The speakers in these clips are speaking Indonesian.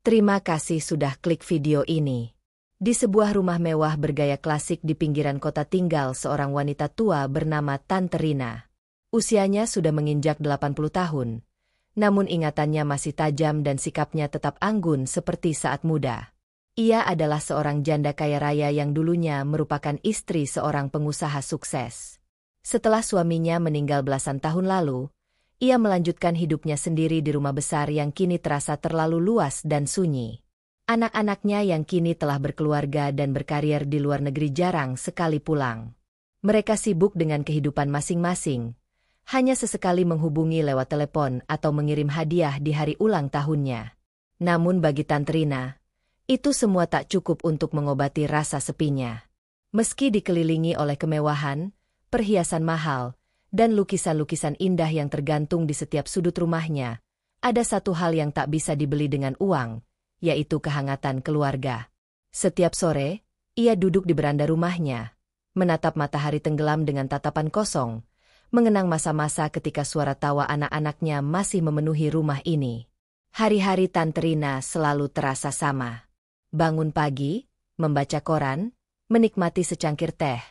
Terima kasih sudah klik video ini. Di sebuah rumah mewah bergaya klasik di pinggiran kota tinggal seorang wanita tua bernama Tante Rina. Usianya sudah menginjak 80 tahun. Namun ingatannya masih tajam dan sikapnya tetap anggun seperti saat muda. Ia adalah seorang janda kaya raya yang dulunya merupakan istri seorang pengusaha sukses. Setelah suaminya meninggal belasan tahun lalu, ia melanjutkan hidupnya sendiri di rumah besar yang kini terasa terlalu luas dan sunyi. Anak-anaknya yang kini telah berkeluarga dan berkarir di luar negeri jarang sekali pulang. Mereka sibuk dengan kehidupan masing-masing, hanya sesekali menghubungi lewat telepon atau mengirim hadiah di hari ulang tahunnya. Namun bagi Tante Rina, itu semua tak cukup untuk mengobati rasa sepinya. Meski dikelilingi oleh kemewahan, perhiasan mahal, dan lukisan-lukisan indah yang tergantung di setiap sudut rumahnya, ada satu hal yang tak bisa dibeli dengan uang, yaitu kehangatan keluarga. Setiap sore, ia duduk di beranda rumahnya, menatap matahari tenggelam dengan tatapan kosong, mengenang masa-masa ketika suara tawa anak-anaknya masih memenuhi rumah ini. Hari-hari Tante Rina selalu terasa sama. Bangun pagi, membaca koran, menikmati secangkir teh,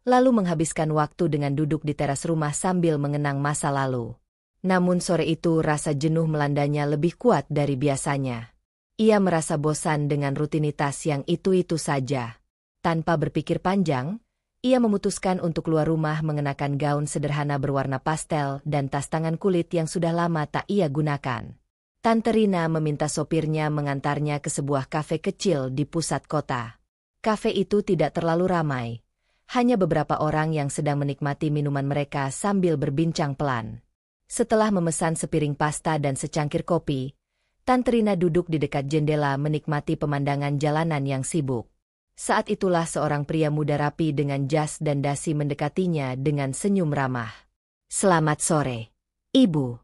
lalu menghabiskan waktu dengan duduk di teras rumah sambil mengenang masa lalu. Namun sore itu rasa jenuh melandanya lebih kuat dari biasanya. Ia merasa bosan dengan rutinitas yang itu-itu saja. Tanpa berpikir panjang, ia memutuskan untuk keluar rumah mengenakan gaun sederhana berwarna pastel dan tas tangan kulit yang sudah lama tak ia gunakan. Tante Rina meminta sopirnya mengantarnya ke sebuah kafe kecil di pusat kota. Kafe itu tidak terlalu ramai. Hanya beberapa orang yang sedang menikmati minuman mereka sambil berbincang pelan. Setelah memesan sepiring pasta dan secangkir kopi, Tante Rina duduk di dekat jendela menikmati pemandangan jalanan yang sibuk. Saat itulah seorang pria muda rapi dengan jas dan dasi mendekatinya dengan senyum ramah. "Selamat sore, Ibu.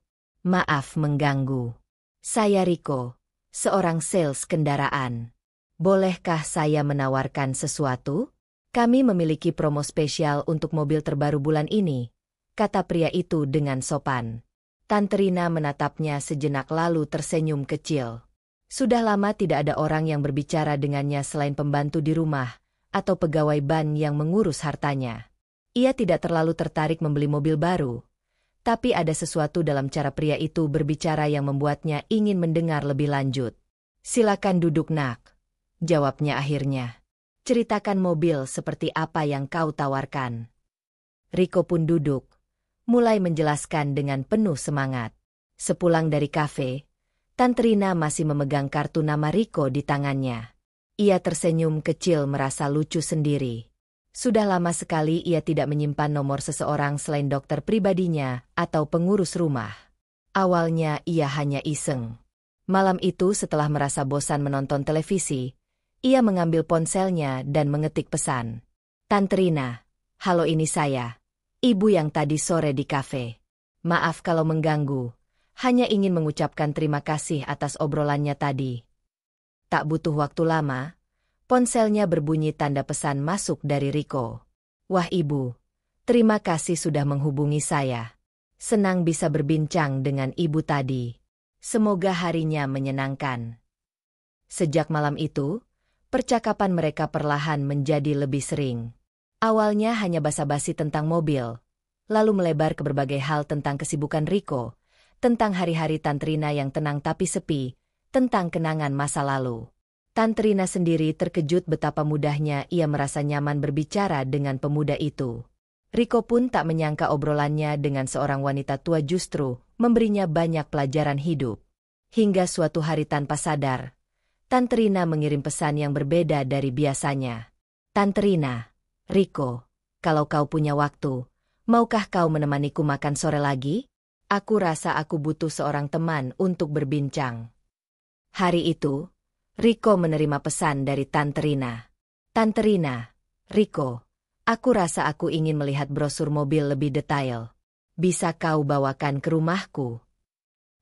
Maaf mengganggu. Saya Riko, seorang sales kendaraan. Bolehkah saya menawarkan sesuatu? Kami memiliki promo spesial untuk mobil terbaru bulan ini," kata pria itu dengan sopan. Tante Rina menatapnya sejenak lalu tersenyum kecil. Sudah lama tidak ada orang yang berbicara dengannya selain pembantu di rumah atau pegawai ban yang mengurus hartanya. Ia tidak terlalu tertarik membeli mobil baru, tapi ada sesuatu dalam cara pria itu berbicara yang membuatnya ingin mendengar lebih lanjut. "Silakan duduk, Nak," jawabnya akhirnya. "Ceritakan mobil seperti apa yang kau tawarkan." Riko pun duduk, mulai menjelaskan dengan penuh semangat. Sepulang dari kafe, Tante Rina masih memegang kartu nama Riko di tangannya. Ia tersenyum kecil merasa lucu sendiri. Sudah lama sekali ia tidak menyimpan nomor seseorang selain dokter pribadinya atau pengurus rumah. Awalnya ia hanya iseng. Malam itu setelah merasa bosan menonton televisi, ia mengambil ponselnya dan mengetik pesan. "Tante Rina, halo, ini saya, Ibu yang tadi sore di kafe. Maaf kalau mengganggu, hanya ingin mengucapkan terima kasih atas obrolannya tadi." Tak butuh waktu lama, ponselnya berbunyi tanda pesan masuk dari Riko. "Wah Ibu, terima kasih sudah menghubungi saya. Senang bisa berbincang dengan Ibu tadi. Semoga harinya menyenangkan." Sejak malam itu, percakapan mereka perlahan menjadi lebih sering. Awalnya hanya basa-basi tentang mobil, lalu melebar ke berbagai hal tentang kesibukan Riko, tentang hari-hari Tante Rina yang tenang tapi sepi, tentang kenangan masa lalu. Tante Rina sendiri terkejut betapa mudahnya ia merasa nyaman berbicara dengan pemuda itu. Riko pun tak menyangka obrolannya dengan seorang wanita tua justru memberinya banyak pelajaran hidup. Hingga suatu hari tanpa sadar, Tante Rina mengirim pesan yang berbeda dari biasanya. "Tante Rina, Riko, kalau kau punya waktu, maukah kau menemaniku makan sore lagi? Aku rasa aku butuh seorang teman untuk berbincang." Hari itu, Riko menerima pesan dari Tante Rina. "Tante Rina, Riko, aku rasa aku ingin melihat brosur mobil lebih detail. Bisa kau bawakan ke rumahku?"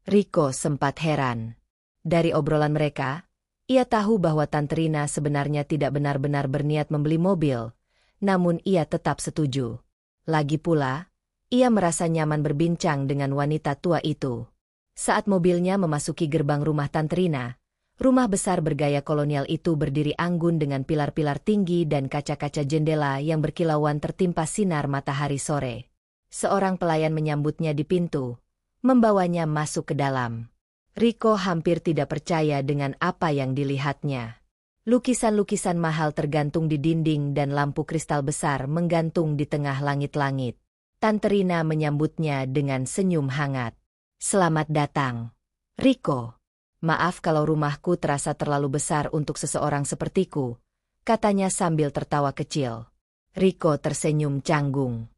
Riko sempat heran. Dari obrolan mereka, ia tahu bahwa Tante Rina sebenarnya tidak benar-benar berniat membeli mobil, namun ia tetap setuju. Lagi pula, ia merasa nyaman berbincang dengan wanita tua itu. Saat mobilnya memasuki gerbang rumah Tante Rina, Rumah besar bergaya kolonial itu berdiri anggun dengan pilar-pilar tinggi dan kaca-kaca jendela yang berkilauan tertimpa sinar matahari sore. Seorang pelayan menyambutnya di pintu, membawanya masuk ke dalam. Rico hampir tidak percaya dengan apa yang dilihatnya. Lukisan-lukisan mahal tergantung di dinding dan lampu kristal besar menggantung di tengah langit-langit. Tante Rina menyambutnya dengan senyum hangat. "Selamat datang, Rico. Maaf kalau rumahku terasa terlalu besar untuk seseorang sepertiku," katanya sambil tertawa kecil. Rico tersenyum canggung.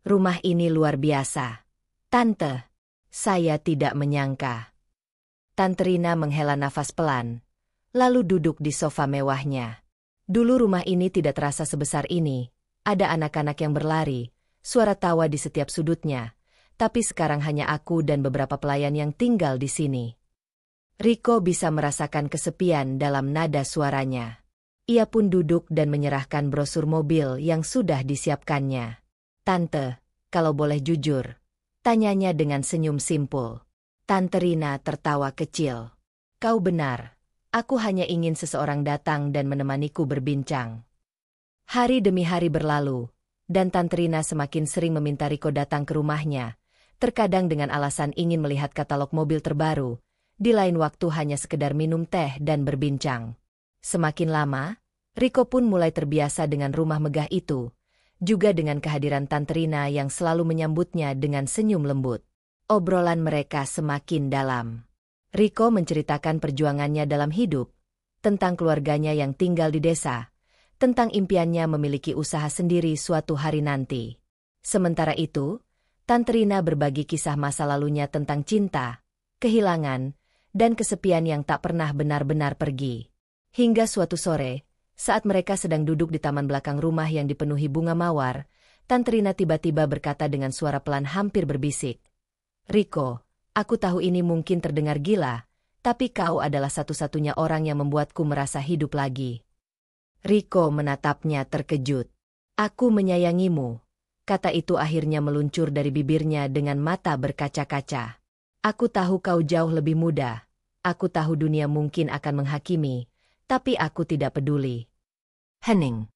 "Rumah ini luar biasa, Tante. Saya tidak menyangka." Tante Rina menghela nafas pelan, lalu duduk di sofa mewahnya. Dulu rumah ini tidak terasa sebesar ini. Ada anak-anak yang berlari, suara tawa di setiap sudutnya. Tapi sekarang hanya aku dan beberapa pelayan yang tinggal di sini. Rico bisa merasakan kesepian dalam nada suaranya. Ia pun duduk dan menyerahkan brosur mobil yang sudah disiapkannya. "Tante, kalau boleh jujur," tanyanya dengan senyum simpul. Tante Rina tertawa kecil. "Kau benar. Aku hanya ingin seseorang datang dan menemaniku berbincang." Hari demi hari berlalu, dan Tante Rina semakin sering meminta Rico datang ke rumahnya, terkadang dengan alasan ingin melihat katalog mobil terbaru, di lain waktu hanya sekedar minum teh dan berbincang. Semakin lama, Rico pun mulai terbiasa dengan rumah megah itu, juga dengan kehadiran Tante Rina yang selalu menyambutnya dengan senyum lembut. Obrolan mereka semakin dalam. Rico menceritakan perjuangannya dalam hidup, tentang keluarganya yang tinggal di desa, tentang impiannya memiliki usaha sendiri suatu hari nanti. Sementara itu, Tante Rina berbagi kisah masa lalunya tentang cinta, kehilangan, dan kesepian yang tak pernah benar-benar pergi. Hingga suatu sore, saat mereka sedang duduk di taman belakang rumah yang dipenuhi bunga mawar, Tante Rina tiba-tiba berkata dengan suara pelan hampir berbisik, "Rico, aku tahu ini mungkin terdengar gila, tapi kau adalah satu-satunya orang yang membuatku merasa hidup lagi." Rico menatapnya terkejut. "Aku menyayangimu," kata itu akhirnya meluncur dari bibirnya dengan mata berkaca-kaca. "Aku tahu kau jauh lebih muda. Aku tahu dunia mungkin akan menghakimi, tapi aku tidak peduli." Hening.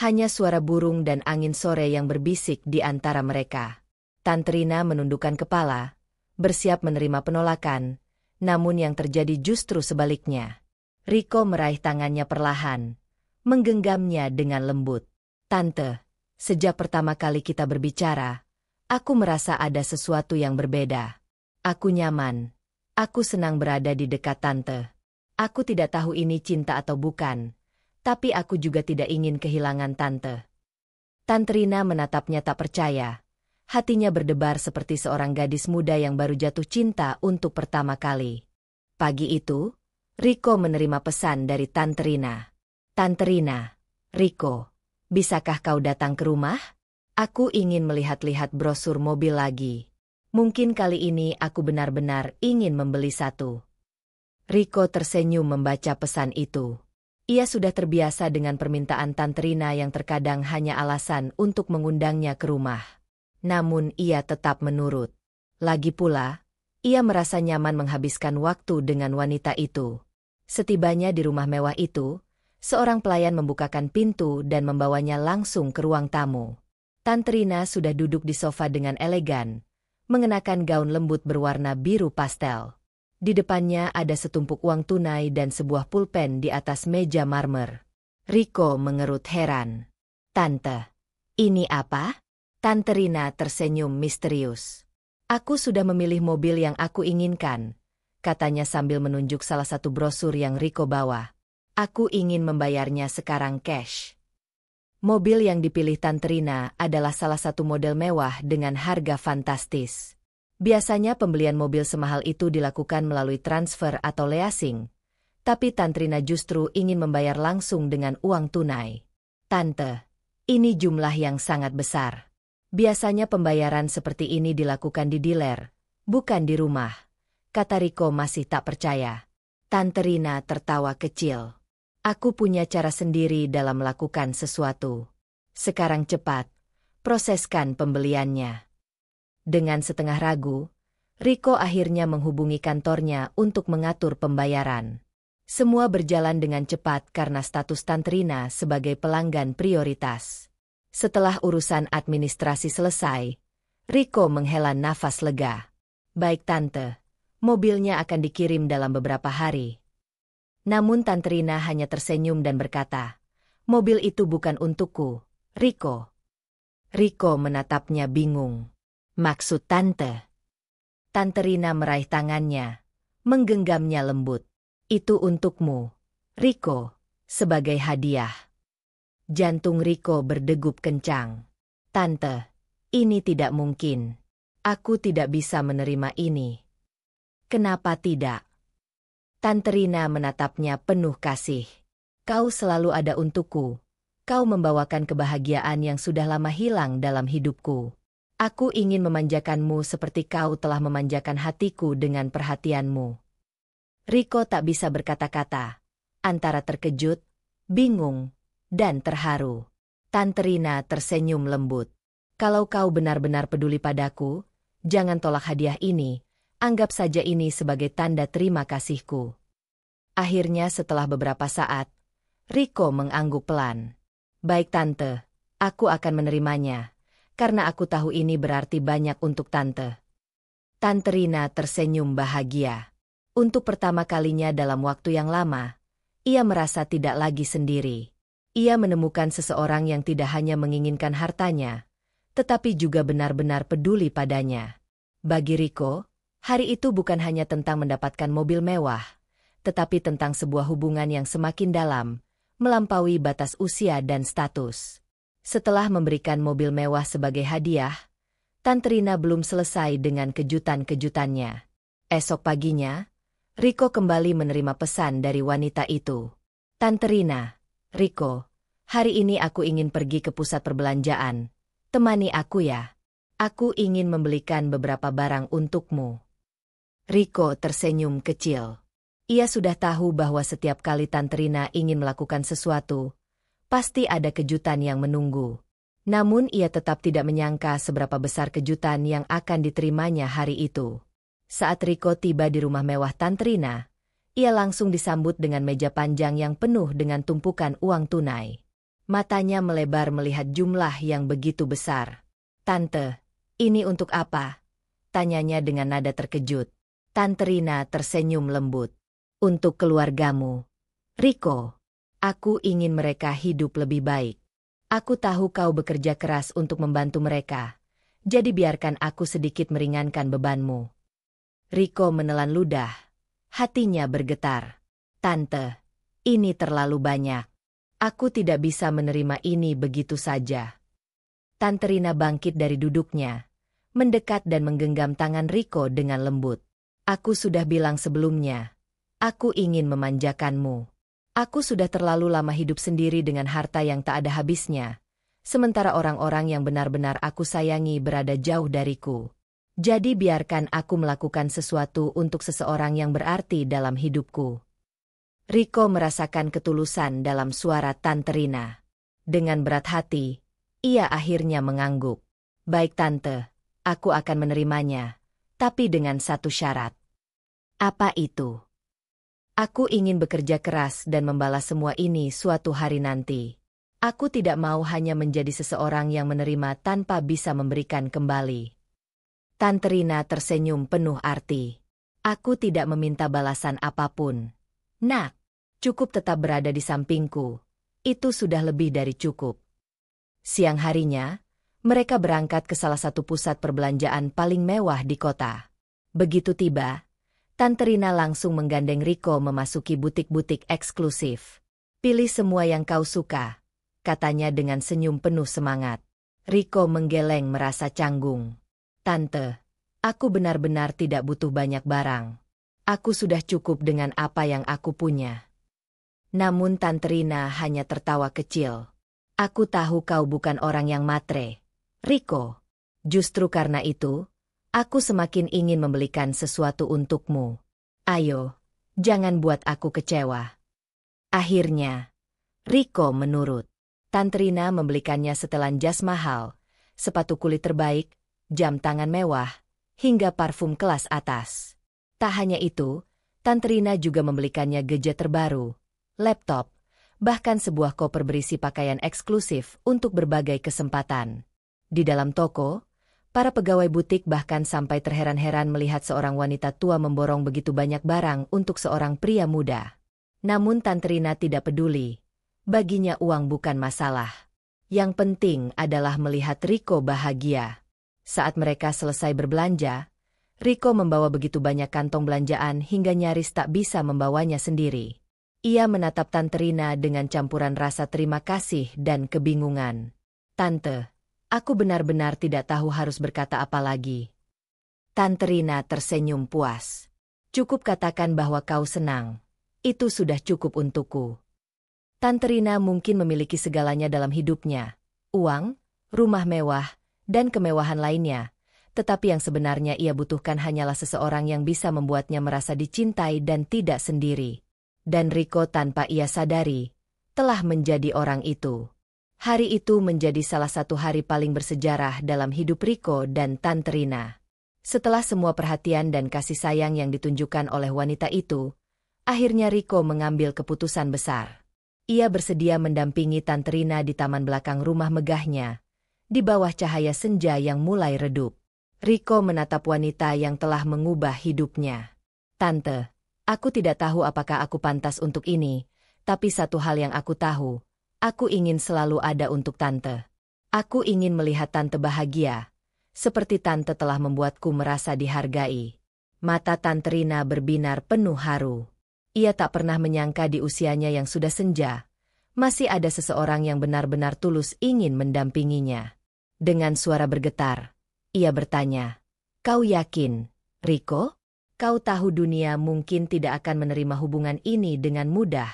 Hanya suara burung dan angin sore yang berbisik di antara mereka. Tante Rina menundukkan kepala, bersiap menerima penolakan, namun yang terjadi justru sebaliknya. Rico meraih tangannya perlahan, menggenggamnya dengan lembut. "Tante, sejak pertama kali kita berbicara, aku merasa ada sesuatu yang berbeda. Aku nyaman. Aku senang berada di dekat Tante. Aku tidak tahu ini cinta atau bukan, tapi aku juga tidak ingin kehilangan Tante." Tante Rina menatapnya tak percaya. Hatinya berdebar seperti seorang gadis muda yang baru jatuh cinta untuk pertama kali. Pagi itu, Rico menerima pesan dari Tante Rina. "Tante Rina, Rico, bisakah kau datang ke rumah? Aku ingin melihat-lihat brosur mobil lagi. Mungkin kali ini aku benar-benar ingin membeli satu." Rico tersenyum membaca pesan itu. Ia sudah terbiasa dengan permintaan Tante Rina yang terkadang hanya alasan untuk mengundangnya ke rumah. Namun ia tetap menurut. Lagi pula, ia merasa nyaman menghabiskan waktu dengan wanita itu. Setibanya di rumah mewah itu, seorang pelayan membukakan pintu dan membawanya langsung ke ruang tamu. Tante Rina sudah duduk di sofa dengan elegan, mengenakan gaun lembut berwarna biru pastel. Di depannya ada setumpuk uang tunai dan sebuah pulpen di atas meja marmer. Rico mengerut heran. "Tante, ini apa?" Tante Rina tersenyum misterius. "Aku sudah memilih mobil yang aku inginkan," katanya sambil menunjuk salah satu brosur yang Rico bawa. "Aku ingin membayarnya sekarang cash." Mobil yang dipilih Tante Rina adalah salah satu model mewah dengan harga fantastis. Biasanya pembelian mobil semahal itu dilakukan melalui transfer atau leasing, tapi Tante Rina justru ingin membayar langsung dengan uang tunai. "Tante, ini jumlah yang sangat besar. Biasanya pembayaran seperti ini dilakukan di dealer, bukan di rumah," kata Rico masih tak percaya. Tante Rina tertawa kecil. "Aku punya cara sendiri dalam melakukan sesuatu. Sekarang cepat, proseskan pembeliannya." Dengan setengah ragu, Rico akhirnya menghubungi kantornya untuk mengatur pembayaran. Semua berjalan dengan cepat karena status Tante Rina sebagai pelanggan prioritas. Setelah urusan administrasi selesai, Riko menghela nafas lega. Baik Tante, mobilnya akan dikirim dalam beberapa hari. Namun Tante Rina hanya tersenyum dan berkata, mobil itu bukan untukku, Riko. Riko menatapnya bingung. Maksud Tante? Tante Rina meraih tangannya, menggenggamnya lembut. Itu untukmu, Riko, sebagai hadiah. Jantung Riko berdegup kencang. Tante, ini tidak mungkin. Aku tidak bisa menerima ini. Kenapa tidak? Tante Rina menatapnya penuh kasih. Kau selalu ada untukku. Kau membawakan kebahagiaan yang sudah lama hilang dalam hidupku. Aku ingin memanjakanmu seperti kau telah memanjakan hatiku dengan perhatianmu. Riko tak bisa berkata-kata, antara terkejut, bingung, dan terharu. Tante Rina tersenyum lembut. Kalau kau benar-benar peduli padaku, jangan tolak hadiah ini, anggap saja ini sebagai tanda terima kasihku. Akhirnya setelah beberapa saat, Riko mengangguk pelan. Baik Tante, aku akan menerimanya, karena aku tahu ini berarti banyak untuk Tante. Tante Rina tersenyum bahagia. Untuk pertama kalinya dalam waktu yang lama, ia merasa tidak lagi sendiri. Ia menemukan seseorang yang tidak hanya menginginkan hartanya, tetapi juga benar-benar peduli padanya. Bagi Riko, hari itu bukan hanya tentang mendapatkan mobil mewah, tetapi tentang sebuah hubungan yang semakin dalam, melampaui batas usia dan status. Setelah memberikan mobil mewah sebagai hadiah, Tante Rina belum selesai dengan kejutan-kejutannya. Esok paginya, Riko kembali menerima pesan dari wanita itu. Tante Rina, Riko, hari ini aku ingin pergi ke pusat perbelanjaan. Temani aku ya. Aku ingin membelikan beberapa barang untukmu. Riko tersenyum kecil. Ia sudah tahu bahwa setiap kali Tante Rina ingin melakukan sesuatu, pasti ada kejutan yang menunggu. Namun ia tetap tidak menyangka seberapa besar kejutan yang akan diterimanya hari itu. Saat Riko tiba di rumah mewah Tante Rina, ia langsung disambut dengan meja panjang yang penuh dengan tumpukan uang tunai. Matanya melebar melihat jumlah yang begitu besar. Tante, ini untuk apa? Tanyanya dengan nada terkejut. Tante Rina tersenyum lembut. Untuk keluargamu. Riko, aku ingin mereka hidup lebih baik. Aku tahu kau bekerja keras untuk membantu mereka, jadi biarkan aku sedikit meringankan bebanmu. Riko menelan ludah. Hatinya bergetar. Tante, ini terlalu banyak. Aku tidak bisa menerima ini begitu saja. Tante Rina bangkit dari duduknya, mendekat dan menggenggam tangan Riko dengan lembut. Aku sudah bilang sebelumnya, aku ingin memanjakanmu. Aku sudah terlalu lama hidup sendiri dengan harta yang tak ada habisnya, sementara orang-orang yang benar-benar aku sayangi berada jauh dariku. Jadi biarkan aku melakukan sesuatu untuk seseorang yang berarti dalam hidupku. Riko merasakan ketulusan dalam suara Tante Rina. Dengan berat hati, ia akhirnya mengangguk. Baik Tante, aku akan menerimanya, tapi dengan satu syarat. Apa itu? Aku ingin bekerja keras dan membalas semua ini suatu hari nanti. Aku tidak mau hanya menjadi seseorang yang menerima tanpa bisa memberikan kembali. Tante Rina tersenyum penuh arti. Aku tidak meminta balasan apapun. Nak, cukup tetap berada di sampingku. Itu sudah lebih dari cukup. Siang harinya, mereka berangkat ke salah satu pusat perbelanjaan paling mewah di kota. Begitu tiba, Tante Rina langsung menggandeng Riko memasuki butik-butik eksklusif. Pilih semua yang kau suka, katanya dengan senyum penuh semangat. Riko menggeleng merasa canggung. Tante, aku benar-benar tidak butuh banyak barang. Aku sudah cukup dengan apa yang aku punya. Namun Tante Rina hanya tertawa kecil. Aku tahu kau bukan orang yang matre, Riko. Justru karena itu, aku semakin ingin membelikan sesuatu untukmu. Ayo, jangan buat aku kecewa. Akhirnya, Riko menurut. Tante Rina membelikannya setelan jas mahal, sepatu kulit terbaik, jam tangan mewah, hingga parfum kelas atas. Tak hanya itu, Tante Rina juga membelikannya gadget terbaru, laptop, bahkan sebuah koper berisi pakaian eksklusif untuk berbagai kesempatan. Di dalam toko, para pegawai butik bahkan sampai terheran-heran melihat seorang wanita tua memborong begitu banyak barang untuk seorang pria muda. Namun Tante Rina tidak peduli. Baginya uang bukan masalah. Yang penting adalah melihat Riko bahagia. Saat mereka selesai berbelanja, Riko membawa begitu banyak kantong belanjaan hingga nyaris tak bisa membawanya sendiri. Ia menatap Tante Rina dengan campuran rasa terima kasih dan kebingungan. "Tante, aku benar-benar tidak tahu harus berkata apa lagi." Tante Rina tersenyum puas. "Cukup katakan bahwa kau senang. Itu sudah cukup untukku." Tante Rina mungkin memiliki segalanya dalam hidupnya. Uang, rumah mewah, dan kemewahan lainnya. Tetapi yang sebenarnya ia butuhkan hanyalah seseorang yang bisa membuatnya merasa dicintai dan tidak sendiri. Dan Riko tanpa ia sadari, telah menjadi orang itu. Hari itu menjadi salah satu hari paling bersejarah dalam hidup Riko dan Tante Rina. Setelah semua perhatian dan kasih sayang yang ditunjukkan oleh wanita itu, akhirnya Riko mengambil keputusan besar. Ia bersedia mendampingi Tante Rina di taman belakang rumah megahnya, di bawah cahaya senja yang mulai redup. Riko menatap wanita yang telah mengubah hidupnya. "Tante, aku tidak tahu apakah aku pantas untuk ini, tapi satu hal yang aku tahu, aku ingin selalu ada untuk Tante. Aku ingin melihat Tante bahagia, seperti Tante telah membuatku merasa dihargai." Mata Tante Rina berbinar penuh haru. Ia tak pernah menyangka di usianya yang sudah senja, masih ada seseorang yang benar-benar tulus ingin mendampinginya. Dengan suara bergetar, ia bertanya, "Kau yakin, Riko? Kau tahu dunia mungkin tidak akan menerima hubungan ini dengan mudah."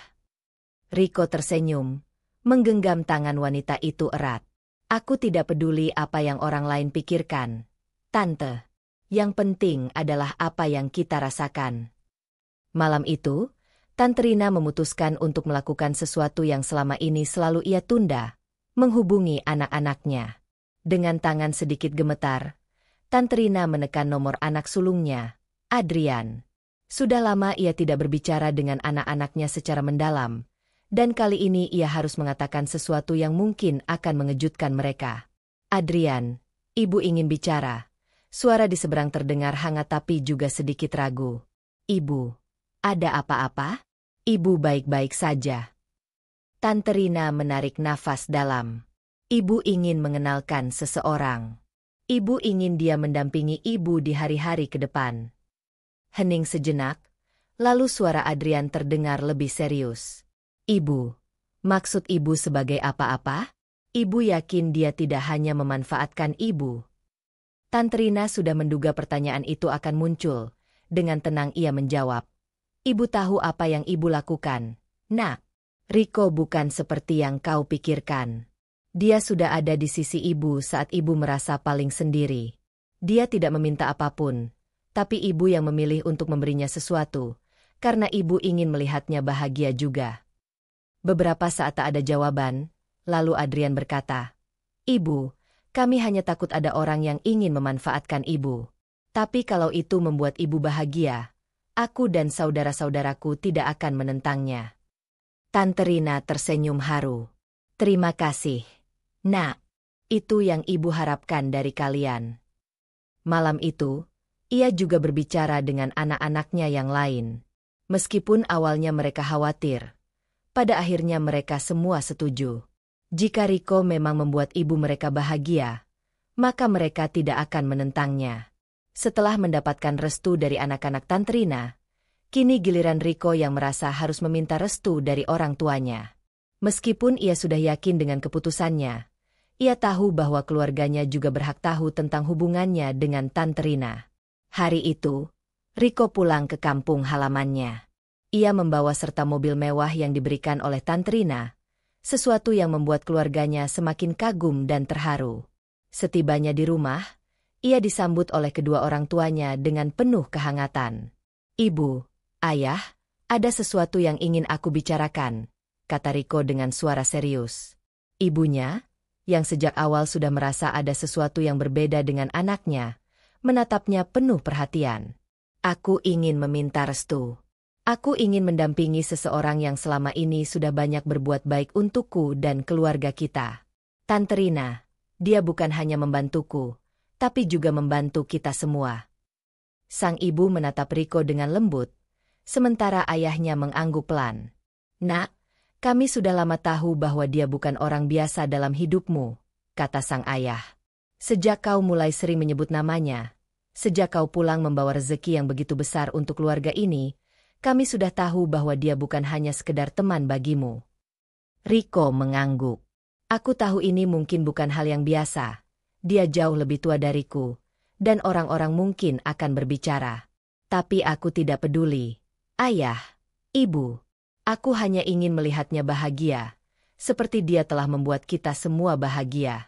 Riko tersenyum, menggenggam tangan wanita itu erat. "Aku tidak peduli apa yang orang lain pikirkan, Tante. Yang penting adalah apa yang kita rasakan." Malam itu, Tante Rina memutuskan untuk melakukan sesuatu yang selama ini selalu ia tunda, menghubungi anak-anaknya. Dengan tangan sedikit gemetar, Tante Rina menekan nomor anak sulungnya, Adrian. Sudah lama ia tidak berbicara dengan anak-anaknya secara mendalam, dan kali ini ia harus mengatakan sesuatu yang mungkin akan mengejutkan mereka. "Adrian, ibu ingin bicara." Suara di seberang terdengar hangat tapi juga sedikit ragu. "Ibu, ada apa-apa?" "Ibu baik-baik saja." Tante Rina menarik nafas dalam. Ibu ingin mengenalkan seseorang. Ibu ingin dia mendampingi ibu di hari-hari ke depan. Hening sejenak, lalu suara Adrian terdengar lebih serius. "Ibu, maksud ibu sebagai apa-apa? Ibu yakin dia tidak hanya memanfaatkan ibu?" Tante Rina sudah menduga pertanyaan itu akan muncul. Dengan tenang ia menjawab, "Ibu tahu apa yang ibu lakukan, Nak. Riko bukan seperti yang kau pikirkan. Dia sudah ada di sisi ibu saat ibu merasa paling sendiri. Dia tidak meminta apapun, tapi ibu yang memilih untuk memberinya sesuatu, karena ibu ingin melihatnya bahagia juga." Beberapa saat tak ada jawaban, lalu Adrian berkata, "Ibu, kami hanya takut ada orang yang ingin memanfaatkan ibu. Tapi kalau itu membuat ibu bahagia, aku dan saudara-saudaraku tidak akan menentangnya." Tante Rina tersenyum haru. "Terima kasih, Nak. Itu yang ibu harapkan dari kalian." Malam itu, ia juga berbicara dengan anak-anaknya yang lain. Meskipun awalnya mereka khawatir, pada akhirnya mereka semua setuju. Jika Riko memang membuat ibu mereka bahagia, maka mereka tidak akan menentangnya. Setelah mendapatkan restu dari anak-anak Tante Rina, kini giliran Riko yang merasa harus meminta restu dari orang tuanya. Meskipun ia sudah yakin dengan keputusannya, ia tahu bahwa keluarganya juga berhak tahu tentang hubungannya dengan Tante Rina. Hari itu, Riko pulang ke kampung halamannya. Ia membawa serta mobil mewah yang diberikan oleh Tante Rina, sesuatu yang membuat keluarganya semakin kagum dan terharu. Setibanya di rumah, ia disambut oleh kedua orang tuanya dengan penuh kehangatan. "Ibu, Ayah, ada sesuatu yang ingin aku bicarakan," kata Riko dengan suara serius. Ibunya, yang sejak awal sudah merasa ada sesuatu yang berbeda dengan anaknya, menatapnya penuh perhatian. "Aku ingin meminta restu." Aku ingin mendampingi seseorang yang selama ini sudah banyak berbuat baik untukku dan keluarga kita. Tante Rina, dia bukan hanya membantuku, tapi juga membantu kita semua. Sang ibu menatap Riko dengan lembut, sementara ayahnya mengangguk pelan. Nak, kami sudah lama tahu bahwa dia bukan orang biasa dalam hidupmu, kata sang ayah. Sejak kau mulai sering menyebut namanya, sejak kau pulang membawa rezeki yang begitu besar untuk keluarga ini, kami sudah tahu bahwa dia bukan hanya sekedar teman bagimu. Riko mengangguk. Aku tahu ini mungkin bukan hal yang biasa. Dia jauh lebih tua dariku, dan orang-orang mungkin akan berbicara. Tapi aku tidak peduli. Ayah, ibu, aku hanya ingin melihatnya bahagia, seperti dia telah membuat kita semua bahagia.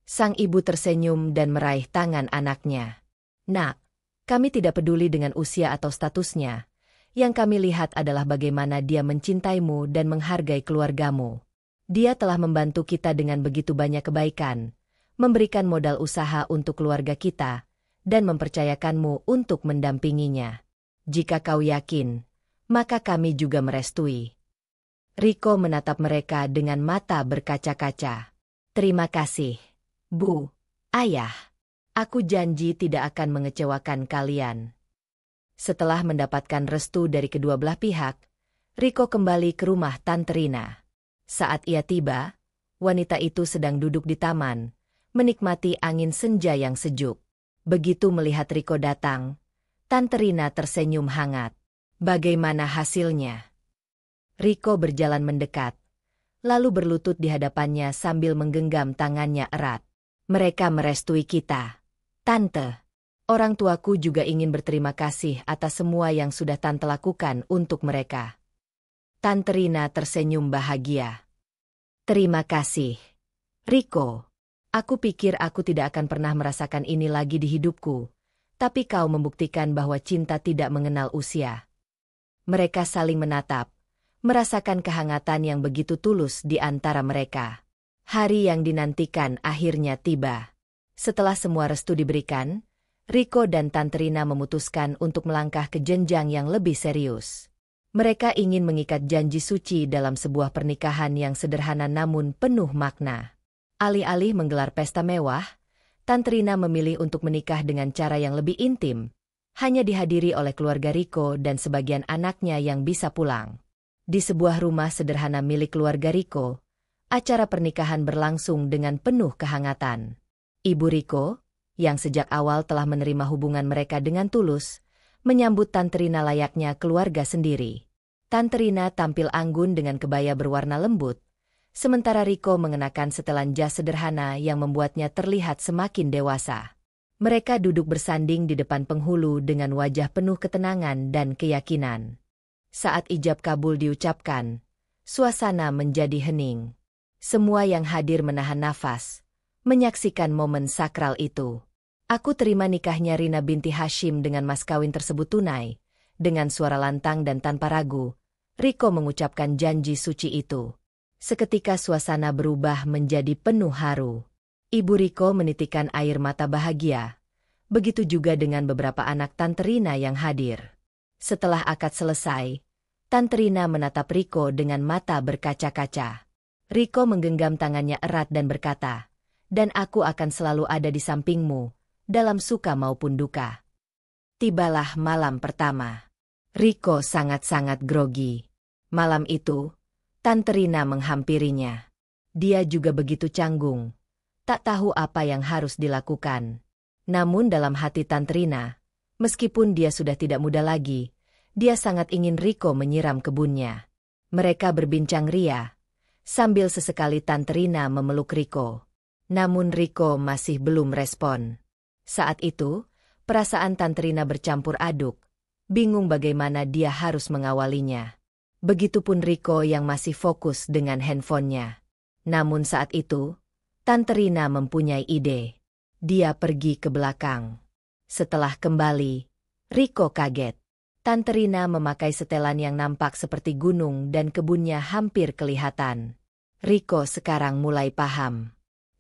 Sang ibu tersenyum dan meraih tangan anaknya. Nak, kami tidak peduli dengan usia atau statusnya. Yang kami lihat adalah bagaimana dia mencintaimu dan menghargai keluargamu. Dia telah membantu kita dengan begitu banyak kebaikan, memberikan modal usaha untuk keluarga kita, dan mempercayakanmu untuk mendampinginya. Jika kau yakin, maka kami juga merestui. Riko menatap mereka dengan mata berkaca-kaca. Terima kasih, Bu, Ayah. Aku janji tidak akan mengecewakan kalian. Setelah mendapatkan restu dari kedua belah pihak, Riko kembali ke rumah Tante Rina. Saat ia tiba, wanita itu sedang duduk di taman, menikmati angin senja yang sejuk. Begitu melihat Riko datang, Tante Rina tersenyum hangat. Bagaimana hasilnya? Riko berjalan mendekat, lalu berlutut di hadapannya sambil menggenggam tangannya erat. Mereka merestui kita, Tante. Orang tuaku juga ingin berterima kasih atas semua yang sudah Tante lakukan untuk mereka. Tante Rina tersenyum bahagia. Terima kasih, Riko. Aku pikir aku tidak akan pernah merasakan ini lagi di hidupku, tapi kau membuktikan bahwa cinta tidak mengenal usia. Mereka saling menatap, merasakan kehangatan yang begitu tulus di antara mereka. Hari yang dinantikan akhirnya tiba. Setelah semua restu diberikan, Riko dan Tante Rina memutuskan untuk melangkah ke jenjang yang lebih serius. Mereka ingin mengikat janji suci dalam sebuah pernikahan yang sederhana namun penuh makna. Alih-alih menggelar pesta mewah, Tante Rina memilih untuk menikah dengan cara yang lebih intim, hanya dihadiri oleh keluarga Riko dan sebagian anaknya yang bisa pulang. Di sebuah rumah sederhana milik keluarga Riko, acara pernikahan berlangsung dengan penuh kehangatan. Ibu Riko, yang sejak awal telah menerima hubungan mereka dengan tulus, menyambut Tante Rina layaknya keluarga sendiri. Tante Rina tampil anggun dengan kebaya berwarna lembut, sementara Riko mengenakan setelan jas sederhana yang membuatnya terlihat semakin dewasa. Mereka duduk bersanding di depan penghulu dengan wajah penuh ketenangan dan keyakinan. Saat ijab kabul diucapkan, suasana menjadi hening. Semua yang hadir menahan nafas, menyaksikan momen sakral itu. Aku terima nikahnya Rina binti Hashim dengan mas kawin tersebut tunai. Dengan suara lantang dan tanpa ragu, Riko mengucapkan janji suci itu. Seketika suasana berubah menjadi penuh haru. Ibu Riko menitikkan air mata bahagia. Begitu juga dengan beberapa anak Tante Rina yang hadir. Setelah akad selesai, Tante Rina menatap Riko dengan mata berkaca-kaca. Riko menggenggam tangannya erat dan berkata, "Dan aku akan selalu ada di sampingmu, dalam suka maupun duka." Tibalah malam pertama. Riko sangat-sangat grogi. Malam itu, Tante Rina menghampirinya. Dia juga begitu canggung, tak tahu apa yang harus dilakukan. Namun dalam hati Tante Rina, meskipun dia sudah tidak muda lagi, dia sangat ingin Riko menyiram kebunnya. Mereka berbincang ria, sambil sesekali Tante Rina memeluk Riko. Namun Riko masih belum respon. Saat itu, perasaan Tante Rina bercampur aduk, bingung bagaimana dia harus mengawalinya. Begitupun Riko yang masih fokus dengan handphonenya. Namun saat itu, Tante Rina mempunyai ide. Dia pergi ke belakang. Setelah kembali, Riko kaget. Tante Rina memakai setelan yang nampak seperti gunung dan kebunnya hampir kelihatan. Riko sekarang mulai paham.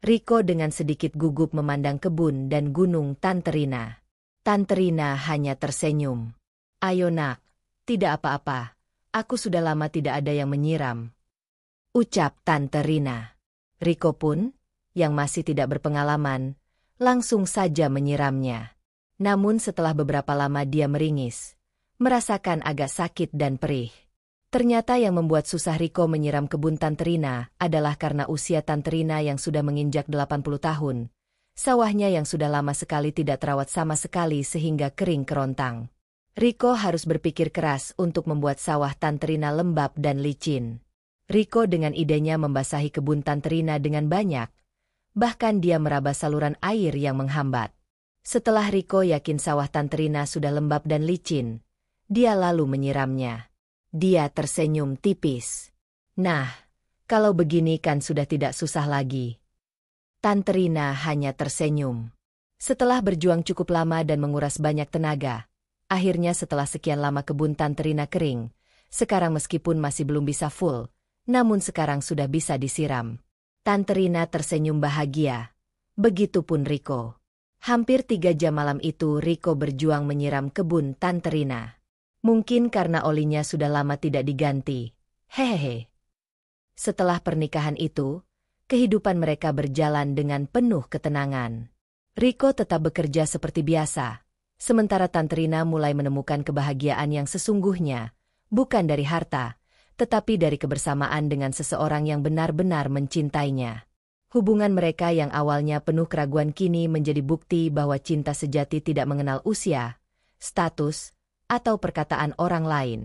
Riko dengan sedikit gugup memandang kebun dan gunung Tante Rina. Tante Rina hanya tersenyum. "Ayo nak, Tidak apa-apa, aku sudah lama tidak ada yang menyiram, ucap Tante Rina. Riko pun, yang masih tidak berpengalaman, langsung saja menyiramnya. Namun setelah beberapa lama dia meringis, merasakan agak sakit dan perih. Ternyata yang membuat susah Riko menyiram kebun Tante Rina adalah karena usia Tante Rina yang sudah menginjak 80 tahun. Sawahnya yang sudah lama sekali tidak terawat sama sekali sehingga kering kerontang. Riko harus berpikir keras untuk membuat sawah Tante Rina lembab dan licin. Riko dengan idenya membasahi kebun Tante Rina dengan banyak. Bahkan dia meraba saluran air yang menghambat. Setelah Riko yakin sawah Tante Rina sudah lembab dan licin, dia lalu menyiramnya. Dia tersenyum tipis. Nah, kalau begini kan sudah tidak susah lagi. Tante Rina hanya tersenyum. Setelah berjuang cukup lama dan menguras banyak tenaga, akhirnya setelah sekian lama kebun Tante Rina kering, sekarang meskipun masih belum bisa full, namun sekarang sudah bisa disiram. Tante Rina tersenyum bahagia. Begitupun Riko. Hampir 3 jam malam itu Riko berjuang menyiram kebun Tante Rina. Mungkin karena olinya sudah lama tidak diganti. Hehehe. Setelah pernikahan itu, kehidupan mereka berjalan dengan penuh ketenangan. Riko tetap bekerja seperti biasa, sementara Tante Rina mulai menemukan kebahagiaan yang sesungguhnya, bukan dari harta, tetapi dari kebersamaan dengan seseorang yang benar-benar mencintainya. Hubungan mereka yang awalnya penuh keraguan kini menjadi bukti bahwa cinta sejati tidak mengenal usia, status, atau perkataan orang lain.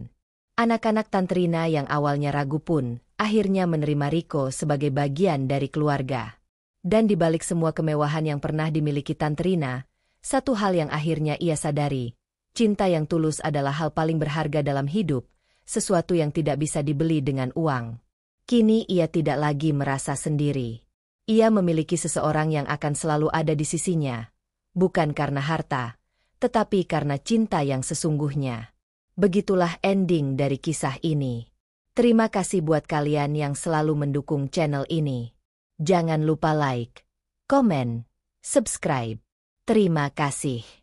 Anak-anak Tante Rina yang awalnya ragu pun akhirnya menerima Riko sebagai bagian dari keluarga. Dan di balik semua kemewahan yang pernah dimiliki Tante Rina, satu hal yang akhirnya ia sadari, cinta yang tulus adalah hal paling berharga dalam hidup, sesuatu yang tidak bisa dibeli dengan uang. Kini ia tidak lagi merasa sendiri. Ia memiliki seseorang yang akan selalu ada di sisinya, bukan karena harta, tetapi karena cinta yang sesungguhnya. Begitulah ending dari kisah ini. Terima kasih buat kalian yang selalu mendukung channel ini. Jangan lupa like, komen, subscribe. Terima kasih.